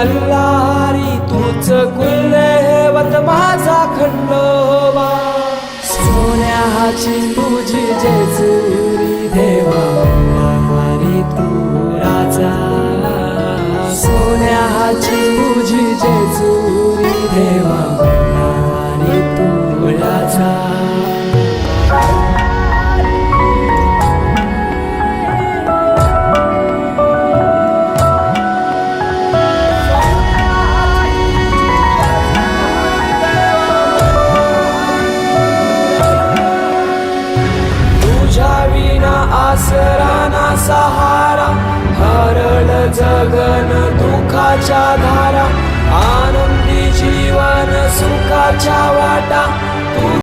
मल्हारी तूच कुलदैवत माझा खंडोबा सोन्याची तुझी जेजुरी देवा मल्हारी तू राजा सोन्याची तुझी जेजुरी देवा मल्हारी तू राजा आसरा ना सहारा हरळ जगन दुखाच्या धारा आनंदी जीवन सुखाच्या वाटा